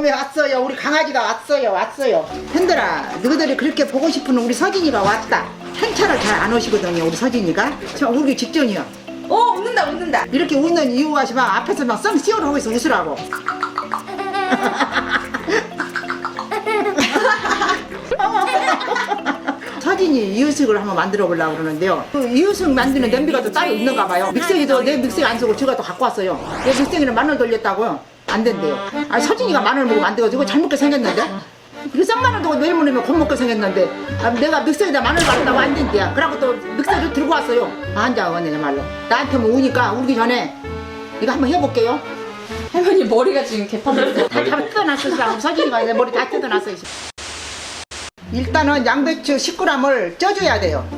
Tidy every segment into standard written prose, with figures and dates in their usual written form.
봄에 왔어요. 우리 강아지가 왔어요. 현들아, 너희들이 그렇게 보고 싶은 우리 서진이가 왔다. 행차를 잘 안 오시거든요, 우리 서진이가. 저 울기 직전이요. 웃는다. 이렇게 웃는 이유가 막 앞에서 막 썽 씌워를 하고 있어, 웃으라고. 서진이 이유식을 한번 만들어 보려고 그러는데요. 그 이유식 만드는 냄비가 또 따로 있는가 봐요. 믹서기도 내 믹서기 안 쓰고 제가 또 갖고 왔어요. 내 믹서기는 마늘 돌렸다고요. 안 된대요. 아, 서진이가 마늘 먹으면 안 돼가지고 잘 먹게 생겼는데. 그 쌍마늘 두고 내일 모레면 곧 먹게 생겼는데 내가 믹서기에다 마늘 바른다고 안 된대야. 그래갖고 또 믹서기를 들고 왔어요. 앉아가네 말로. 나한테 뭐 우니까 울기 전에 이거 한번 해볼게요. 할머니 머리가 지금 개판으로 다 뜯어놨어. 서진이가 내 머리 다 뜯어놨어. 일단은 양배추 10g을 쪄줘야 돼요.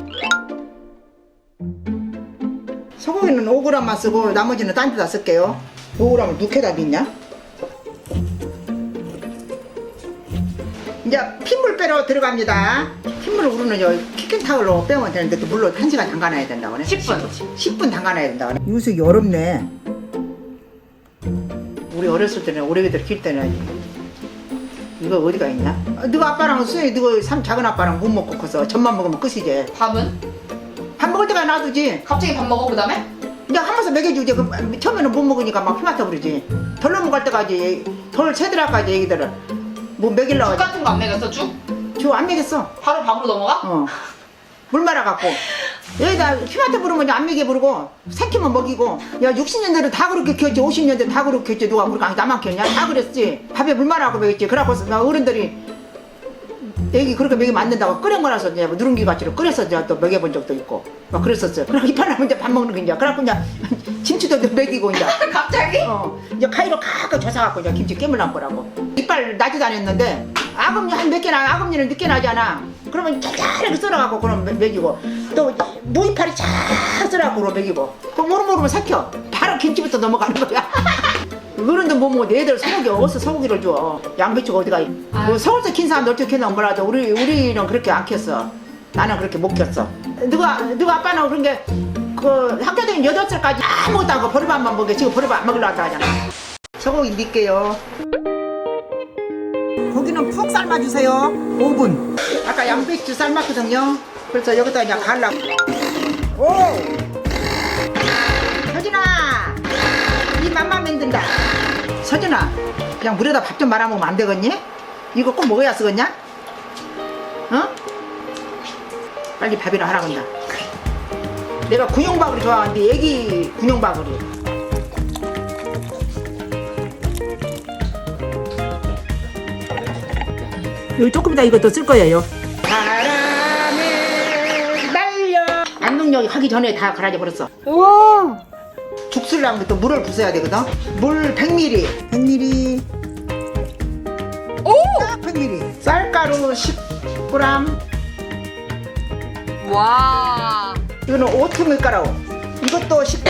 소고기는 5g만 쓰고 나머지는 딴 데다 쓸게요. 5g을 누게다 넣냐? 이제 핏물 빼러 들어갑니다. 핏물을 우리는 키킨타올로 빼면 되는데 또 물로 1시간 담가놔야 된다고 하네. 10분 담가놔야 된다고 하네. 이유식이 어렵네. 우리 어렸을 때는 오래기들 킬 때는 이거 어디가 있냐? 너가 아빠랑 수영이 너가 작은 아빠랑 못 먹고 커서 젖만 먹으면 끝이지. 밥은? 밥 먹을 때까지 놔두지. 갑자기 밥 먹어 그 다음에? 이제 한 번씩 먹여주지. 처음에는 못 먹으니까 막 피 맡아 버리지. 덜 넘어갈 때까지 덜 채들어까지 애기들은 뭐 먹이려고 죽 같은 거 안 먹였어? 죽? 안 먹였어. 바로 밥으로 넘어가? 물 말아갖고 여기다 피한테 부르면 안 먹여 부르고 새끼만 먹이고. 야 60년대는 다 그렇게 키웠지. 50년대 다 그렇게 키웠지. 누가 그렇게 나만 키웠냐? 다 그랬지. 밥에 물 말아갖고 먹였지. 그래갖고 나 어른들이 애기 그렇게 먹이면 안 된다고 끓여 먹어서 이제 누룽지 같이로 끓여서 이제 또 먹여본 적도 있고 막 그랬었어요. 그럼 이판하면 이제 밥 먹는 거 이제 그래갖고 이제 김치도 먹이고 이제 갑자기? 이제 가위로 가끔 줘서갖고 이제 김치 깨물란 거라고. 이빨 나지도 않았는데 아금니 한 몇 개나 아금니는 늦게 나잖아. 그러면 잘잘하게 썰어갖고 그럼 먹이고 또 무이파리 잘 썰어갖고 먹이고 또 모르면 삭혀 바로 김치부터 넘어가는 거야. 어른도 못 먹어. 애들 소고기 어디서 소고기를 줘. 양배추가 어디가 뭐 서울서 킨 사람도 어떻게 켰나 몰라도 우리는 그렇게 안 켰어. 나는 그렇게 못 켰어. 누가 아빠는 그런 게 그 학교 다니는 8살까지 아무것도 안 하고 보리밥만 먹게. 지금 보리밥 안 먹으려고 하잖아. 소고기 넣을게요. 고기는 푹 삶아주세요. 5분. 아까 양배추 삶았거든요. 그래서 여기다 그냥 갈라고. 오! 서진아! 이 맘만 만든다. 서진아, 그냥 물에다 밥 좀 말아 먹으면 안 되겠니? 이거 꼭 먹어야 쓰겠냐? 어? 빨리 밥이나 하라 건다. 내가 군용박으리 좋아하는데 애기 군용박으리. 여기 조금 이따 이것도 쓸 거예요. 바람에 날려. 안동역이 가기 전에 다 갈아져 버렸어. 오. 죽 쓰려면 또 물을 부숴야 되거든. 물 100ml. 100ml. 오! 딱 100ml. 쌀가루 10g. 와. 이거는 오트밀가루. 이것도 10g.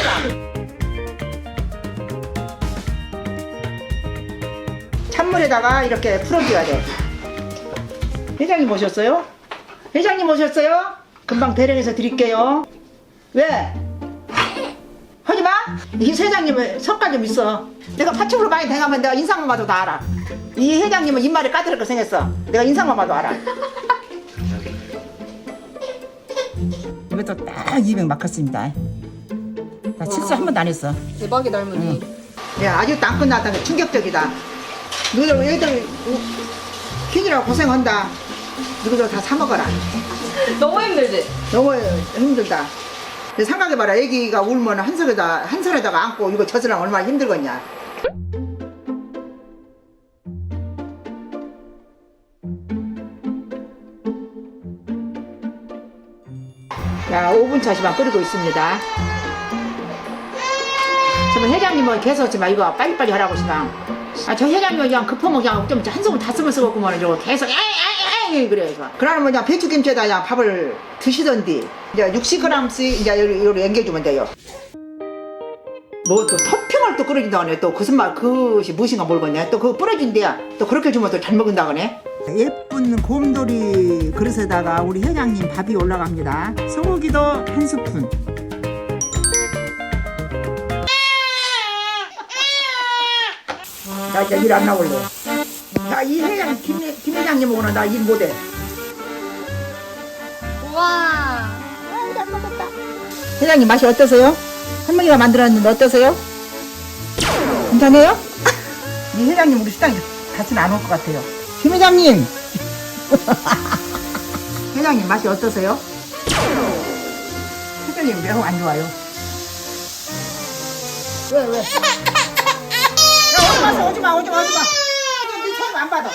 찬물에다가 이렇게 풀어줘야 돼. 회장님 오셨어요? 회장님 오셨어요? 금방 대령해서 드릴게요. 왜? 하지마. 이 회장님은 성과 좀 있어. 내가 파충으로 많이 당하면 내가 인상만 봐도 다 알아. 이 회장님은 입말이 까다롭게 생겼어. 내가 인상만 봐도 알아. 이것도 딱 200 막혔습니다. 나 실수 한 번도 안 했어. 대박이다 할머니. 야, 아직도 안 끝났다는 게 충격적이다. 너희들 애들 키우느라고 고생한다. 너희들 다 사 먹어라. 너무 힘들지? 너무 힘들다. 생각해봐라. 애기가 울면 한 손에다가 안고 이거 젖으려면 얼마나 힘들겠냐. 자, 5분 차시만 끓이고 있습니다. 저 회장님은 계속 지금 이거 빨리빨리 하라고 시방. 저 회장님은 그냥 급하면 그냥 좀 한숨을 다 쓰면 쓰고만 저거 계속 에이 그래. 그러면 그냥 배추김치에다 그냥 밥을 드시던디. 이제 60g씩 이제 요리 앵겨주면 돼요. 뭐 또 토핑을 또 끓여준다 그네. 또 무슨 말 그것이 무엇인가 모르겠네. 또 그거 뿌려준대야. 또 그렇게 주면 또 잘 먹는다 그네. 예쁜 곰돌이 그릇에다가 우리 회장님 밥이 올라갑니다. 소고기도 한 스푼. 나 이제 일 안 나올래. 나 이 회장 김 회장님하고는 나 일 못해. 우와. 잘 먹었다. 회장님 맛이 어떠세요? 할머니가 만들었는데 어떠세요? 괜찮아요? 이 회장님 우리 식당에 다시는 안 올 것 같아요. 김 회장님. 회장님 맛이 어떠세요? 회장님 매우 안 좋아요. 왜? 야, 오지 마. 네 처음 안 받아.